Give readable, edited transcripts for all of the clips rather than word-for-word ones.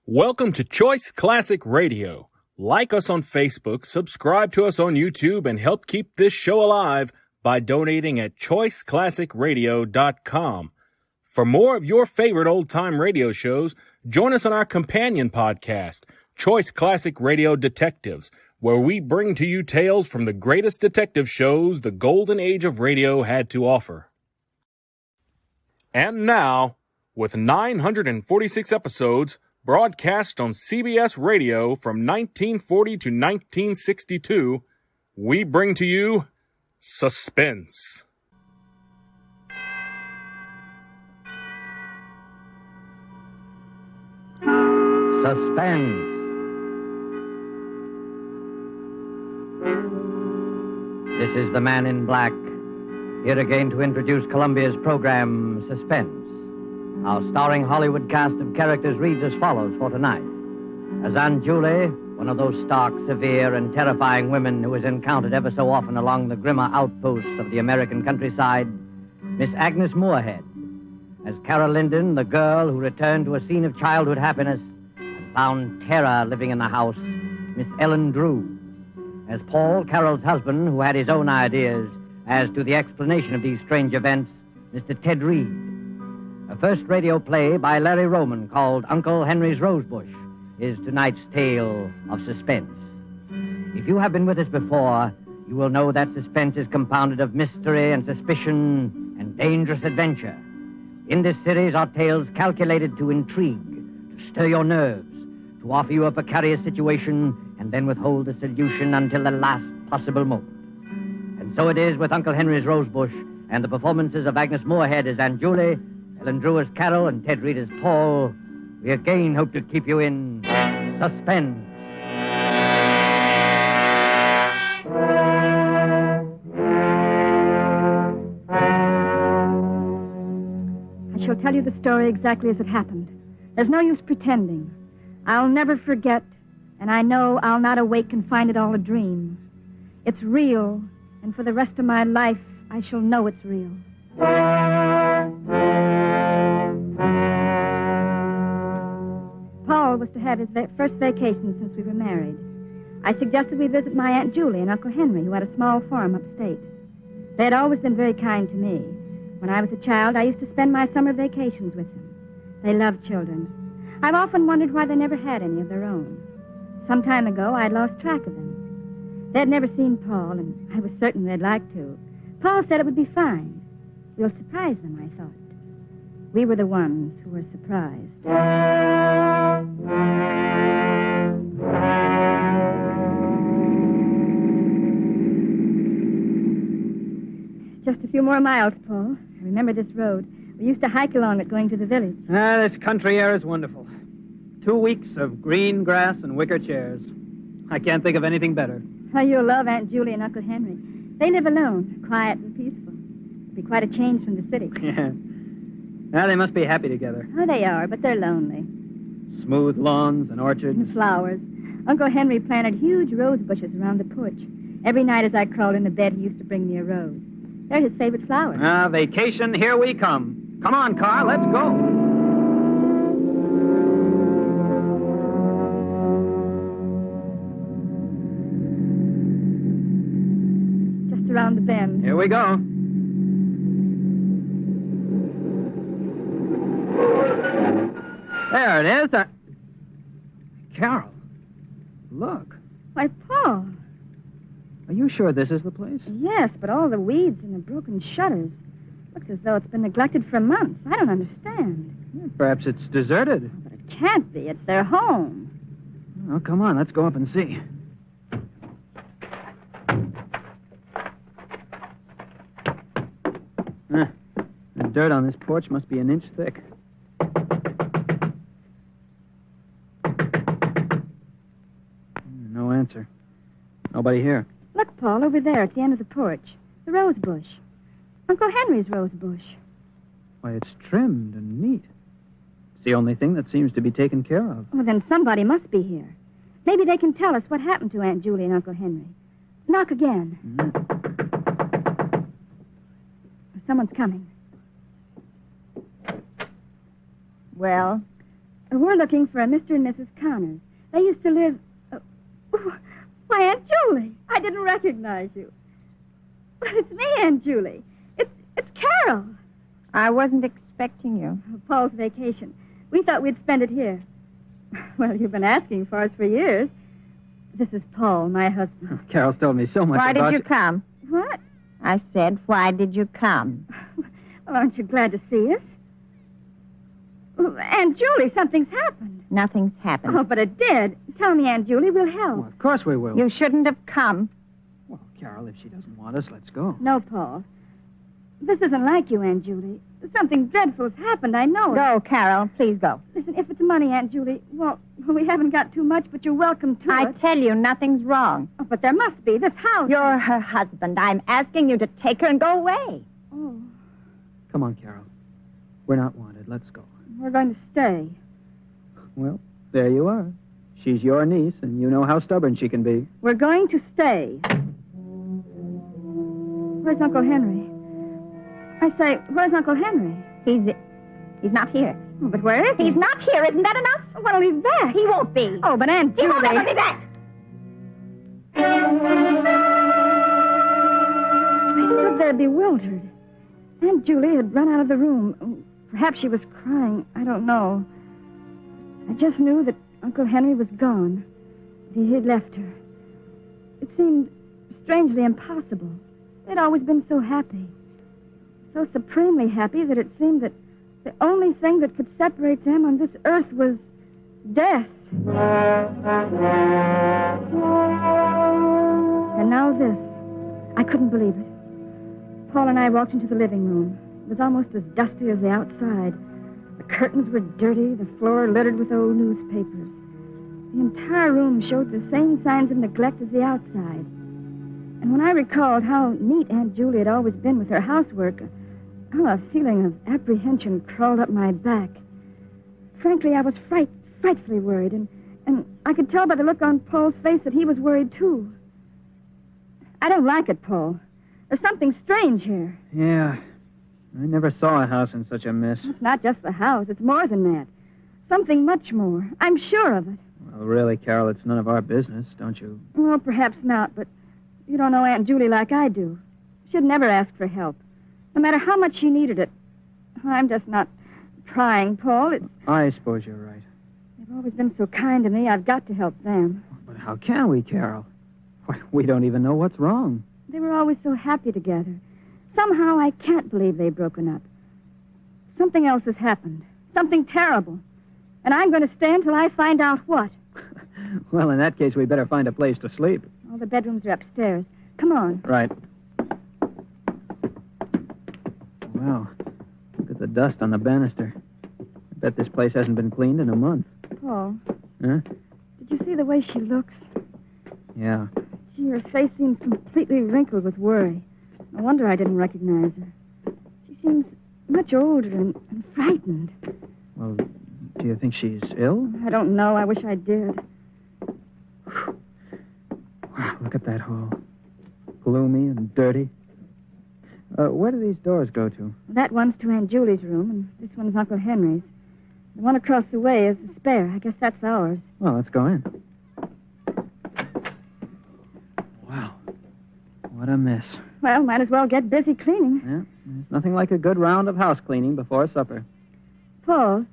Welcome to Choice Classic Radio. Like us on Facebook, subscribe to us on YouTube, and help keep this show alive by donating at choiceclassicradio.com. For more of your favorite old-time radio shows, join us on our companion podcast, Choice Classic Radio Detectives, where we bring to you tales from the greatest detective shows the golden age of radio had to offer. And now, with 946 episodes, broadcast on CBS Radio from 1940 to 1962, we bring to you Suspense. Suspense. This is the Man in Black, here again to introduce Columbia's program, Suspense. Our starring Hollywood cast of characters reads as follows for tonight. As Aunt Julie, one of those stark, severe, and terrifying women who is encountered ever so often along the grimmer outposts of the American countryside, Miss Agnes Moorehead. As Carol Linden, the girl who returned to a scene of childhood happiness and found terror living in the house, Miss Ellen Drew. As Paul, Carol's husband, who had his own ideas as to the explanation of these strange events, Mr. Ted Reed. A first radio play by Larry Roman called Uncle Henry's Rosebush is tonight's tale of suspense. If you have been with us before, you will know that suspense is compounded of mystery and suspicion and dangerous adventure. In this series are tales calculated to intrigue, to stir your nerves, to offer you a precarious situation and then withhold the solution until the last possible moment. And so it is with Uncle Henry's Rosebush and the performances of Agnes Moorehead as Aunt Julie, Ellen Drew as Carol, and Ted Reed as Paul. We again hope to keep you in suspense. I shall tell you the story exactly as it happened. There's no use pretending. I'll never forget, and I know I'll not awake and find it all a dream. It's real, and for the rest of my life, I shall know it's real. Paul was to have his first vacation since we were married. I suggested we visit my Aunt Julie and Uncle Henry, who had a small farm upstate. They had always been very kind to me. When I was a child, I used to spend my summer vacations with them. They loved children. I've often wondered why they never had any of their own. Some time ago, I'd lost track of them. They'd never seen Paul, and I was certain they'd like to. Paul said it would be fine. We'll surprise them, I thought. We were the ones who were surprised. Just a few more miles, Paul. I remember this road. We used to hike along it going to the village. This country air is wonderful. 2 weeks of green grass and wicker chairs. I can't think of anything better. Oh, you'll love Aunt Julie and Uncle Henry. They live alone, quiet and peaceful. It'll be quite a change from the city. Yeah. Well, they must be happy together. Oh, they are, but they're lonely. Smooth lawns and orchards. And flowers. Uncle Henry planted huge rose bushes around the porch. Every night as I crawled into bed, he used to bring me a rose. They're his favorite flowers. Vacation, here we come. Come on, car, let's go. Just around the bend. Here we go. There it is. Carol, look. Why, Paul. Are you sure this is the place? Yes, but all the weeds and the broken shutters. Looks as though it's been neglected for months. I don't understand. Yeah, perhaps it's deserted. But it can't be. It's their home. Oh, come on, let's go up and see. The dirt on this porch must be an inch thick. No answer. Nobody here. Look, Paul, over there at the end of the porch. The rosebush. Uncle Henry's rosebush. Why, it's trimmed and neat. It's the only thing that seems to be taken care of. Well, then somebody must be here. Maybe they can tell us what happened to Aunt Julie and Uncle Henry. Knock again. Someone's coming. Well? We're looking for a Mr. and Mrs. Connors. They used to live... why, Aunt Julie, I didn't recognize you. But it's me, Aunt Julie. It's Carol. I wasn't expecting you. Paul's vacation. We thought we'd spend it here. Well, you've been asking for us for years. This is Paul, my husband. Carol's told me so much Why about did you come? What? I said, why did you come? Well, aren't you glad to see us? Well, Aunt Julie, something's happened. Nothing's happened. Oh, but it did. Tell me, Aunt Julie, we'll help. Well, of course we will. You shouldn't have come. Well, Carol, if she doesn't want us, let's go. No, Paul. This isn't like you, Aunt Julie. Something dreadful's happened, I know. Go, Carol. Please go. Listen, if it's money, Aunt Julie, well, we haven't got too much, but you're welcome to I it. tell you, nothing's wrong. Oh, but there must be. This house... You're her husband. I'm asking you to take her and go away. Oh, Come on, Carol. We're not wanted. Let's go. we're going to stay. Well, there you are. She's your niece, and you know how stubborn she can be. We're going to stay. Where's Uncle Henry? I say, where's Uncle Henry? He's not here. Oh, but where is he? He's not here. Isn't that enough? Oh, well, he's back. He won't be. Oh, but Aunt He Julie... won't ever be back. I stood there bewildered. Aunt Julie had run out of the room. Perhaps she was crying. I don't know. I just knew that Uncle Henry was gone. He had left her. It seemed strangely impossible. They'd always been so happy. So supremely happy that it seemed that the only thing that could separate them on this earth was death. And now this. I couldn't believe it. Paul and I walked into the living room. It was almost as dusty as the outside. The curtains were dirty, the floor littered with old newspapers. The entire room showed the same signs of neglect as the outside. And when I recalled how neat Aunt Julie had always been with her housework, a feeling of apprehension crawled up my back. Frankly, I was frightfully worried, and I could tell by the look on Paul's face that he was worried, too. I don't like it, Paul. There's something strange here. Yeah. I never saw a house in such a mess. It's not just the house. It's more than that. Something much more. I'm sure of it. Well, really, Carol, it's none of our business, don't you? Well, perhaps not, but you don't know Aunt Julie like I do. She'd never ask for help, no matter how much she needed it. I'm just not trying, Paul. I suppose you're right. They've always been so kind to me. I've got to help them. But how can we, Carol? Why, we don't even know what's wrong. They were always so happy together. Somehow I can't believe they've broken up. Something else has happened. Something terrible. And I'm going to stay until I find out what. Well, in that case, we better find a place to sleep. All the bedrooms are upstairs. Come on. Right. Wow. Look at the dust on the banister. I bet this place hasn't been cleaned in a month. Paul, Huh? did you see the way she looks? Yeah. Gee, her face seems completely wrinkled with worry. No wonder I didn't recognize her. She seems much older and frightened. Well, do you think she's ill? I don't know. I wish I did. Wow, look at that hall. Gloomy and dirty. Where do these doors go to? That one's to Aunt Julie's room, and this one's Uncle Henry's. The one across the way is the spare. I guess that's ours. Well, let's go in. Wow. What a mess. Well, might as well get busy cleaning. Yeah, there's nothing like a good round of house cleaning before supper. Paul,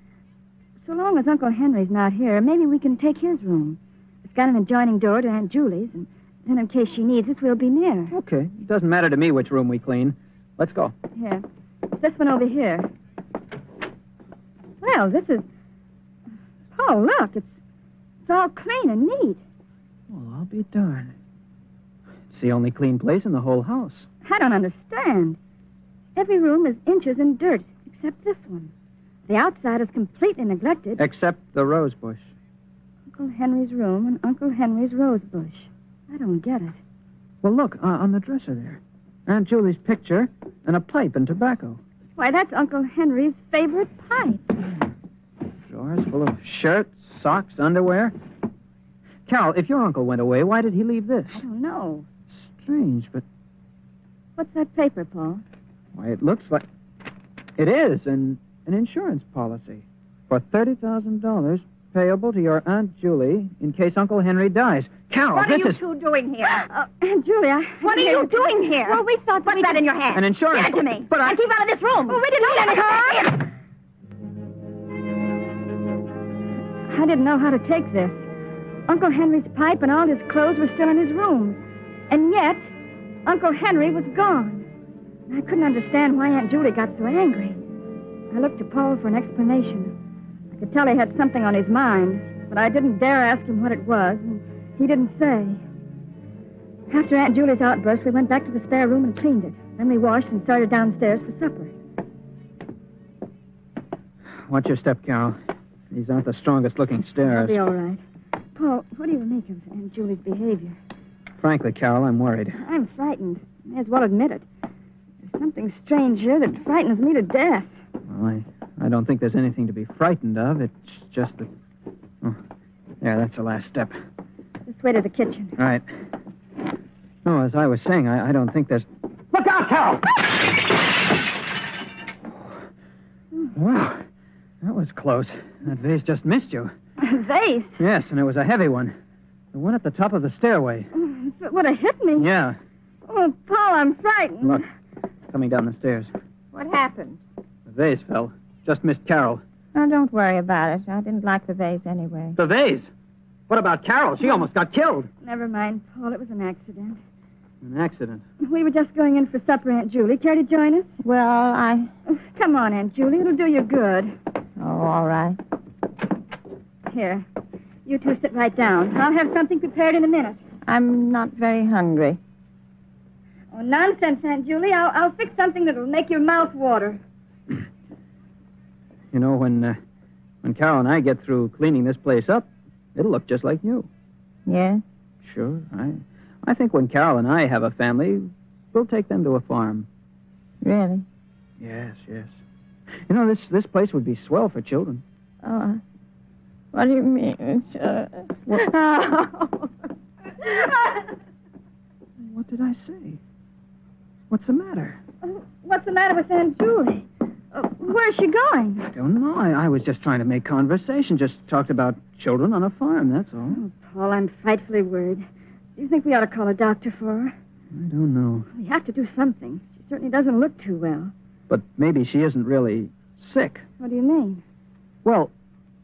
so long as Uncle Henry's not here, maybe we can take his room. It's got an adjoining door to Aunt Julie's, and then in case she needs us, we'll be near. Okay. It doesn't matter to me which room we clean. Let's go. Here. It's this one over here. Well, this is... Paul, look. It's all clean and neat. Well, I'll be darned. It's the only clean place in the whole house. I don't understand. Every room is inches in dirt, except this one. The outside is completely neglected. Except the Rosebush. Uncle Henry's room and Uncle Henry's Rosebush. I don't get it. Well, look, on the dresser there. Aunt Julie's picture and a pipe and tobacco. Why, that's Uncle Henry's favorite pipe. Drawers full of shirts, socks, underwear. Carol, if your uncle went away, why did he leave this? I don't know. Strange, but What's that paper, Paul? why, it looks like... It is an insurance policy. For $30,000 payable to your Aunt Julie in case Uncle Henry dies. Carol, What are this you is... two doing here? Aunt Julia. What are you doing here? Well, we thought What's that in your hand? An insurance... Give it to me. But And keep out of this room. Well, we didn't know that. I didn't know how to take this. Uncle Henry's pipe and all his clothes were still in his room. And yet, Uncle Henry was gone. I couldn't understand why Aunt Julie got so angry. I looked to Paul for an explanation. I could tell he had something on his mind, but I didn't dare ask him what it was, and he didn't say. After Aunt Julie's outburst, we went back to the spare room and cleaned it. Then we washed and started downstairs for supper. Watch your step, Carol. These aren't the strongest-looking I'll stairs. be all right. Paul, what do you make of Aunt Julie's behavior? Frankly, Carol, I'm worried. I'm frightened. May as well admit it. There's something strange here that frightens me to death. Well, I don't think there's anything to be frightened of. It's just that... Oh, there, that's the last step. This way to the kitchen. Right. No, as I was saying, I don't think there's... Look out, Carol! Wow, that was close. That vase just missed you. A vase? Yes, and it was a heavy one. The one at the top of the stairway. If it would have hit me. Yeah. Oh, Paul, I'm frightened. Look, coming down the stairs. What happened? The vase fell. Just missed Carol. Oh, don't worry about it. I didn't like the vase anyway. The vase? What about Carol? She almost got killed. Never mind, Paul. It was an accident. An accident. We were just going in for supper, Aunt Julie. Care to join us? Well, Come on, Aunt Julie. It'll do you good. Oh, all right. Here. You two sit right down. I'll have something prepared in a minute. I'm not very hungry. Oh, nonsense, Aunt Julie. I'll fix something that'll make your mouth water. You know, when Carol and I get through cleaning this place up, it'll look just like new. Yes? Sure. I think when Carol and I have a family, we'll take them to a farm. Really? Yes. You know, this place would be swell for children. Oh, what do you mean? What did I say? What's the matter? What's the matter with Aunt Julie? Where's she going? I don't know. I was just trying to make conversation. Just talked about children on a farm, that's all. Oh, Paul, I'm frightfully worried. Do you think we ought to call a doctor for her? I don't know. We have to do something. She certainly doesn't look too well. But maybe she isn't really sick. What do you mean? Well,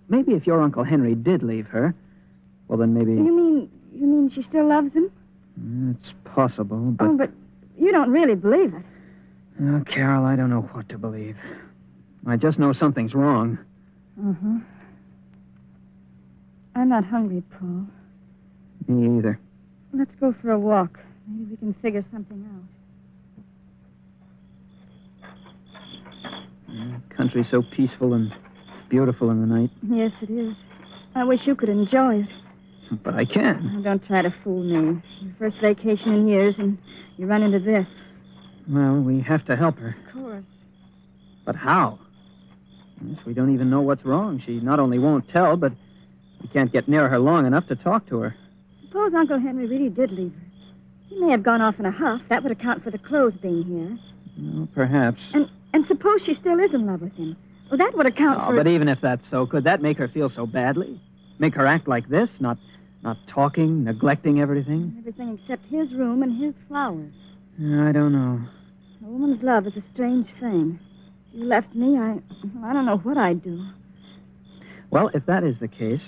maybe if your Uncle Henry did leave her, well, then maybe... You mean she still loves him? It's possible, but... Oh, but you don't really believe it. Oh, Carol, I don't know what to believe. I just know something's wrong. Uh-huh. I'm not hungry, Paul. Me either. Let's go for a walk. Maybe we can figure something out. Country's so peaceful and beautiful in the night. Yes, it is. I wish you could enjoy it. But I can. Oh, don't try to fool me. Your first vacation in years, and you run into this. Well, we have to help her. Of course. But how? Yes, we don't even know what's wrong. She not only won't tell, but we can't get near her long enough to talk to her. Suppose Uncle Henry really did leave her. He may have gone off in a huff. That would account for the clothes being here. Well, perhaps. And suppose she still is in love with him. Well, that would account for... But even if that's so, could that make her feel so badly? Make her act like this? Not talking, neglecting everything? Everything except his room and his flowers. I don't know. A woman's love is a strange thing. If you left me, I don't know what I'd do. Well, if that is the case,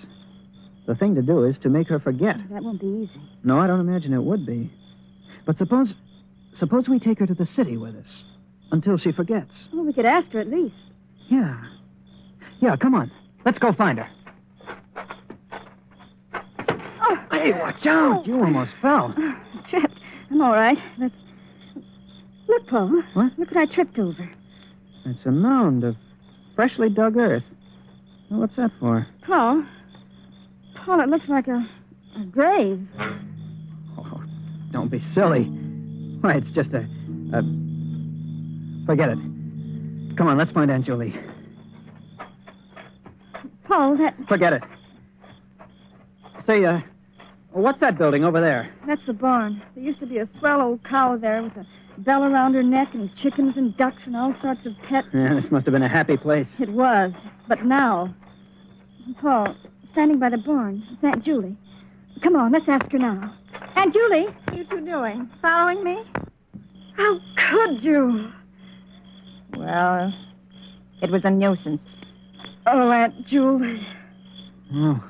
the thing to do is to make her forget. That won't be easy. No, I don't imagine it would be. But suppose we take her to the city with us until she forgets. Well, we could ask her at least. Yeah. Yeah, come on. Let's go find her. Oh. Hey, watch out. You almost fell. Tripped. I'm all right. Look, Paul. What? Look what I tripped over. It's a mound of freshly dug earth. Well, what's that for? Paul, it looks like a grave. Oh, don't be silly. Why, it's just a... Forget it. Come on, let's find Aunt Julie. Paul, Forget it. Say, what's that building over there? that's the barn. There used to be a swell old cow there with a bell around her neck and chickens and ducks and all sorts of pets. Yeah, this must have been a happy place. It was. But now, Paul, standing by the barn. It's Aunt Julie. Come on, let's ask her now. Aunt Julie! What are you two doing? Following me? How could you? Well, it was a nuisance. Oh, Aunt Julie. Oh.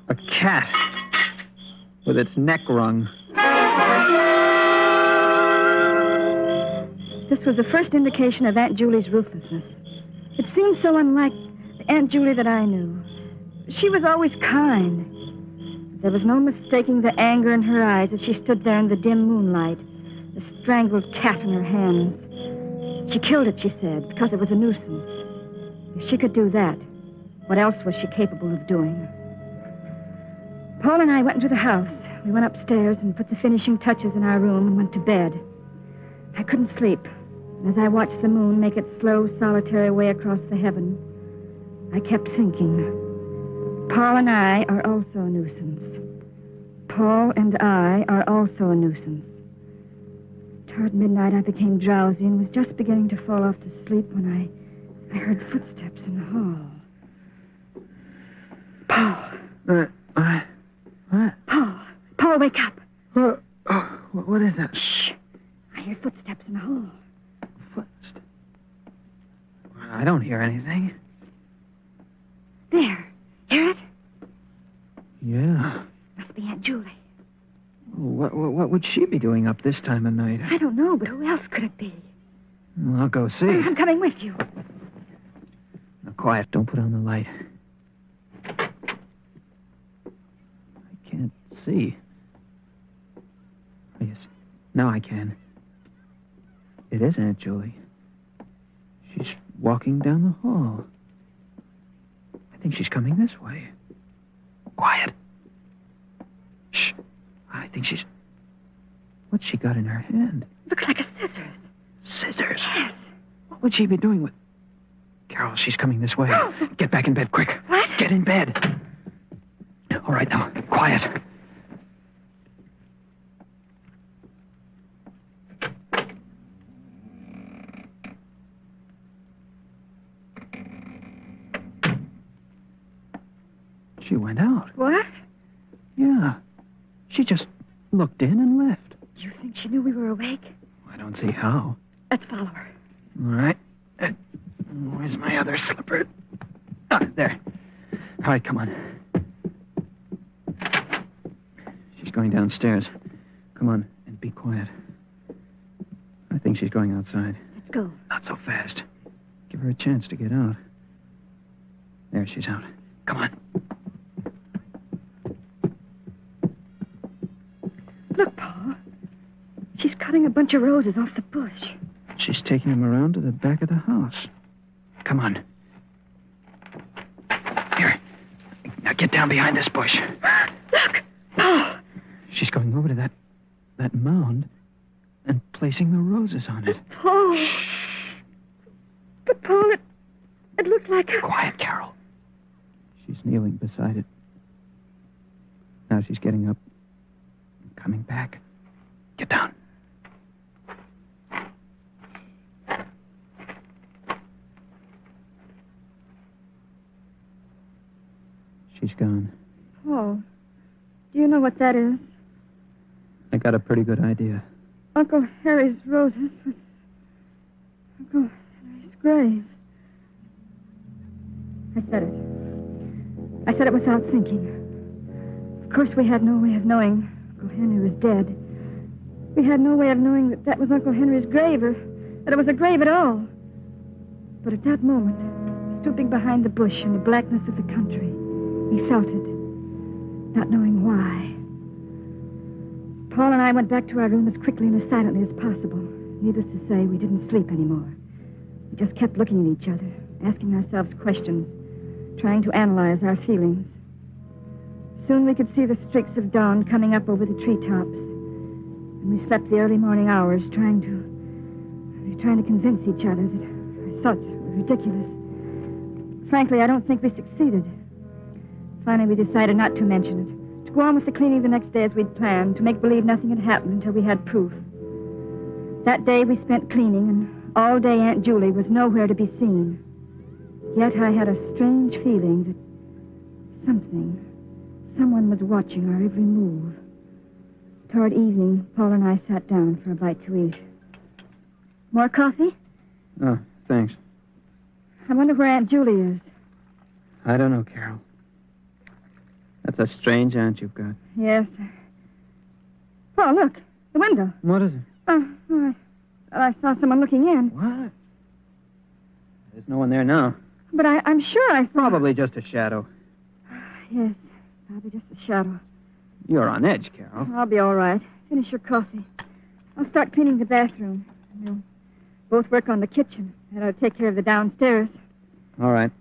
A cat. With its neck wrung. This was the first indication of Aunt Julie's ruthlessness. It seemed so unlike the Aunt Julie that I knew. She was always kind. There was no mistaking the anger in her eyes as she stood there in the dim moonlight, the strangled cat in her hands. She killed it, she said, because it was a nuisance. If she could do that, what else was she capable of doing? Paul and I went into the house. We went upstairs and put the finishing touches in our room and went to bed. I couldn't sleep. And as I watched the moon make its slow, solitary way across the heaven, I kept thinking, Paul and I are also a nuisance. Paul and I are also a nuisance. Toward midnight, I became drowsy and was just beginning to fall off to sleep when I heard footsteps in the hall. Paul. What? Paul, wake up. What is that? Shh. I hear footsteps in the hall. Footsteps? I don't hear anything. There. Hear it? Yeah. Must be Aunt Julie. What would she be doing up this time of night? I don't know, but who else could it be? Well, I'll go see. I'm coming with you. Now, quiet. Don't put on the light. I can't see. Oh, yes. Now I can. It is Aunt Julie. She's walking down the hall. I think she's coming this way. Quiet. Shh. I think she's... What's she got in her hand? Looks like a scissors. Scissors? Yes. What would she be doing with... Carol, she's coming this way. Get back in bed, quick. What? Get in bed. All right, now, quiet. She went out. What? Yeah. She just looked in and left. You think she knew we were awake? I don't see how. Let's follow her. All right. Where's my other slipper? Ah, there. All right, come on. She's going downstairs. Come on, and be quiet. I think she's going outside. Let's go. Not so fast. Give her a chance to get out. There, she's out. Come on. Look, Paul. She's cutting a bunch of roses off the bush. She's taking them around to the back of the house. Come on. Here. Now get down behind this bush. Look! Paul! She's going over to that mound and placing the roses on it. Paul! But, Paul, it looks like... Quiet, Carol. She's kneeling beside it. Now she's getting up and coming back. Get down. She's gone. Paul, do you know what that is? I got a pretty good idea. Uncle Harry's roses with Uncle Henry's grave. I said it without thinking. Of course, we had no way of knowing Uncle Henry was dead. We had no way of knowing that was Uncle Henry's grave, or that it was a grave at all. But at that moment, stooping behind the bush in the blackness of the country, we felt it, not knowing why. Paul and I went back to our room as quickly and as silently as possible. Needless to say, we didn't sleep anymore. We just kept looking at each other, asking ourselves questions, trying to analyze our feelings. Soon we could see the streaks of dawn coming up over the treetops. And we slept the early morning hours trying to convince each other that our thoughts were ridiculous. Frankly, I don't think we succeeded. Finally, we decided not to mention it, to go on with the cleaning the next day as we'd planned, to make believe nothing had happened until we had proof. That day we spent cleaning, and all day Aunt Julie was nowhere to be seen. Yet I had a strange feeling that someone was watching our every move. Toward evening, Paul and I sat down for a bite to eat. More coffee? Oh, thanks. I wonder where Aunt Julie is. I don't know, Carol. That's a strange aunt you've got. Yes. Paul, look. The window. What is it? I saw someone looking in. What? There's no one there now. But I'm sure I saw... Probably just a shadow. Yes, probably just a shadow. You're on edge, Carol. I'll be all right. Finish your coffee. I'll start cleaning the bathroom. We'll both work on the kitchen. And I'll take care of the downstairs. All right.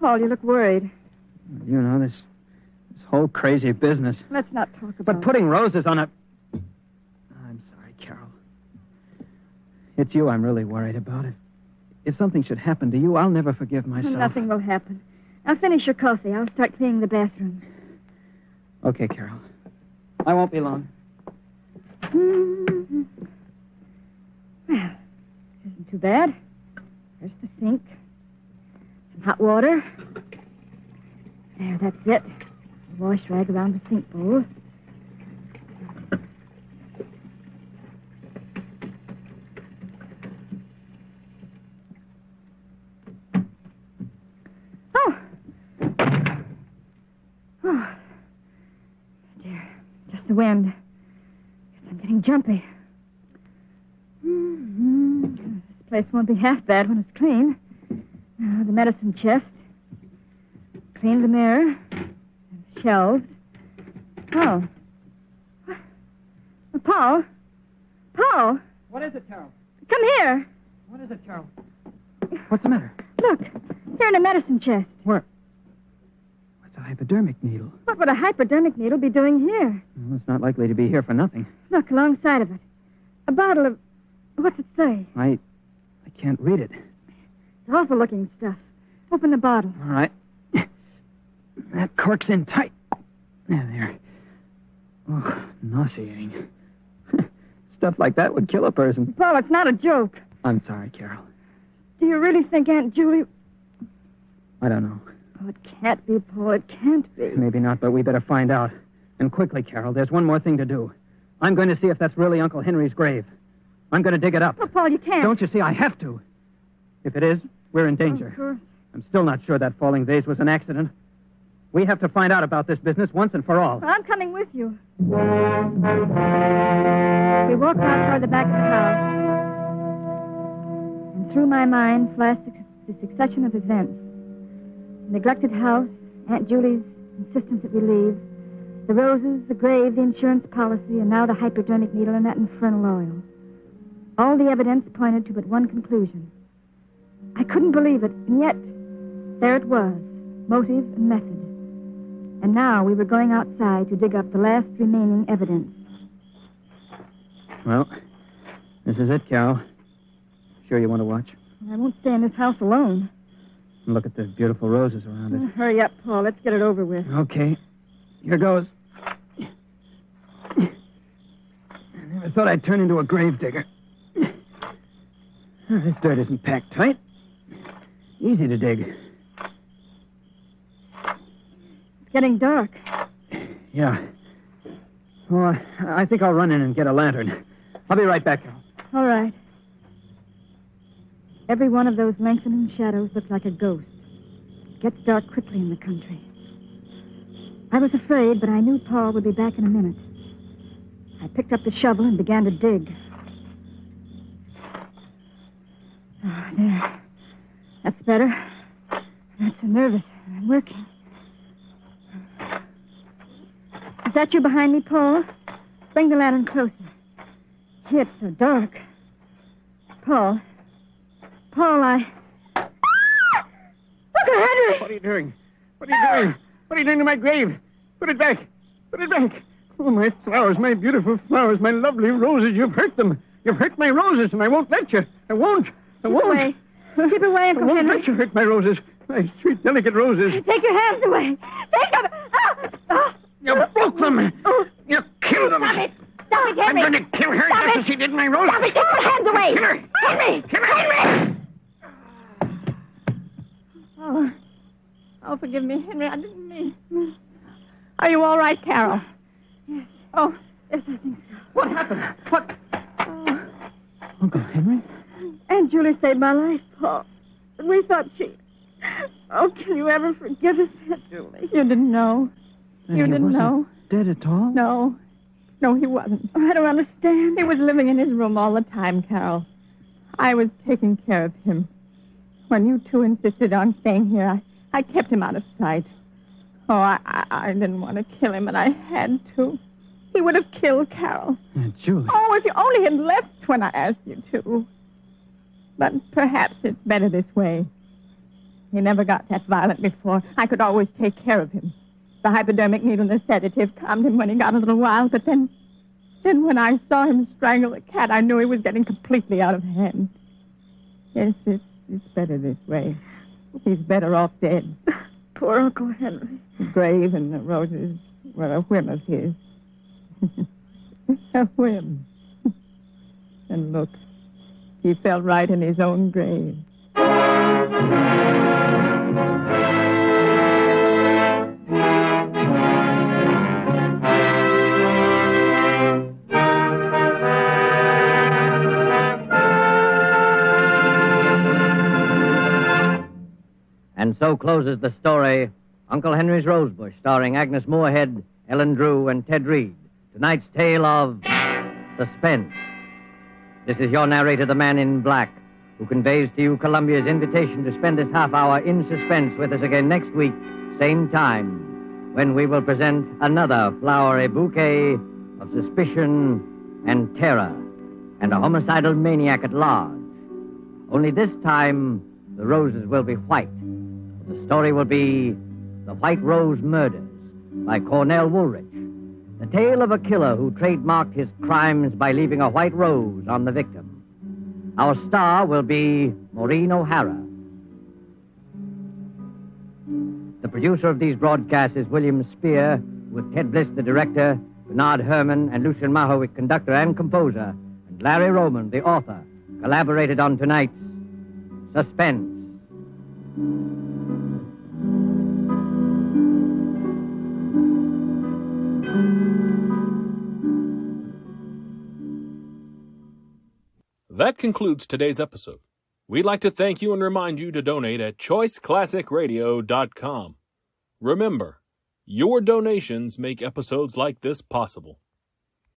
Paul, you look worried. You know, this whole crazy business. Let's not talk about But putting roses on a... I'm sorry, Carol. It's you I'm really worried about. If something should happen to you, I'll never forgive myself. Nothing will happen. I'll finish your coffee. I'll start cleaning the bathroom. Okay, Carol. I won't be long. Mm-hmm. Well, isn't too bad. There's the sink. Some hot water. There, that's it. A wash rag around the sink bowl. Oh, dear. Just the wind. Guess I'm getting jumpy. This place won't be half bad when it's clean. The medicine chest. Clean the mirror. And shelves. Oh. Paul? Paul? What is it, Carol? Come here. What is it, Carol? What's the matter? Look. Here in a medicine chest. Where? What's a hypodermic needle? What would a hypodermic needle be doing here? Well, it's not likely to be here for nothing. Look, alongside of it. A bottle of... What's it say? I can't read it. It's awful-looking stuff. Open the bottle. All right. That cork's in tight. There. Oh, nauseating. Stuff like that would kill a person. Paul, it's not a joke. I'm sorry, Carol. Do you really think Aunt Julie... I don't know. Oh, it can't be, Paul. It can't be. Maybe not, but we better find out. And quickly, Carol. There's one more thing to do. I'm going to see if that's really Uncle Henry's grave. I'm going to dig it up. Oh, Paul, you can't. Don't you see? I have to. If it is, we're in danger. Of course. I'm still not sure that falling vase was an accident. We have to find out about this business once and for all. Well, I'm coming with you. We walked out toward the back of the house. And through my mind flashed the succession of events. The neglected house, Aunt Julie's insistence that we leave, the roses, the grave, the insurance policy, and now the hypodermic needle and that infernal oil. All the evidence pointed to but one conclusion. I couldn't believe it, and yet there it was, motive and method. And now we were going outside to dig up the last remaining evidence. Well, this is it, Carol. Sure you want to watch? I won't stay in this house alone. And look at the beautiful roses around it. Hurry up, Paul. Let's get it over with. Okay. Here goes. I never thought I'd turn into a gravedigger. This dirt isn't packed tight. Easy to dig. It's getting dark. Yeah. Oh, I think I'll run in and get a lantern. I'll be right back, Carol. All right. Every one of those lengthening shadows looked like a ghost. It gets dark quickly in the country. I was afraid, but I knew Paul would be back in a minute. I picked up the shovel and began to dig. Oh, there. That's better. Not so nervous. I'm working. Is that you behind me, Paul? Bring the lantern closer. Gee, it's so dark. Paul, I... Ah! Look at Henry! What are you doing? What are you doing? What are you doing to my grave? Put it back. Put it back. Oh, my flowers, my beautiful flowers, my lovely roses. You've hurt them. You've hurt my roses, and I won't let you. I won't. I won't. Away. Keep away, I Uncle won't Henry. let you hurt my roses. My sweet, delicate roses. Take your hands away. Take them. You broke them. Oh. You killed them. Stop it! Stop it, I'm Henry! going to kill her Stop just it. as she did my roses. Stop it! Take your hands away! Kill her. Henry! Kill her. Henry! Henry. I didn't mean... Are you all right, Carol? Yes. Oh, Yes, I think so. What happened? What? oh. Uncle Henry? Aunt Julie saved my life, Paul. And we thought she... Oh, can you ever forgive us, Aunt Julie? You didn't know? And You he didn't wasn't know? dead at all? No. No, he wasn't. Oh, I don't understand. He was living in his room all the time, Carol. I was taking care of him. When you two insisted on staying here, I kept him out of sight. Oh, I didn't want to kill him, but I had to. He would have killed Carol. Aunt Julie. Oh, if you only had left when I asked you to. But perhaps it's better this way. He never got that violent before. I could always take care of him. The hypodermic needle and the sedative calmed him when he got a little wild, but then when I saw him strangle the cat, I knew he was getting completely out of hand. Yes, it's better this way. He's better off dead. Poor Uncle Henry. The grave and the roses were a whim of his. A whim. And look, he fell right in his own grave. And so closes the story, Uncle Henry's Rosebush, starring Agnes Moorehead, Ellen Drew, and Ted Reed. Tonight's tale of Suspense. This is your narrator, the Man in Black, who conveys to you Columbia's invitation to spend this half hour in suspense with us again next week, same time, when we will present another flowery bouquet of suspicion and terror and a homicidal maniac at large. Only this time, the roses will be white. The story will be The White Rose Murders by Cornell Woolrich. The tale of a killer who trademarked his crimes by leaving a white rose on the victim. Our star will be Maureen O'Hara. The producer of these broadcasts is William Spear, with Ted Bliss, the director, Bernard Herrmann, and Lucien Mahowick, conductor and composer, and Larry Roman, the author, collaborated on tonight's Suspense. That concludes today's episode. We'd like to thank you and remind you to donate at choiceclassicradio.com. Remember, your donations make episodes like this possible.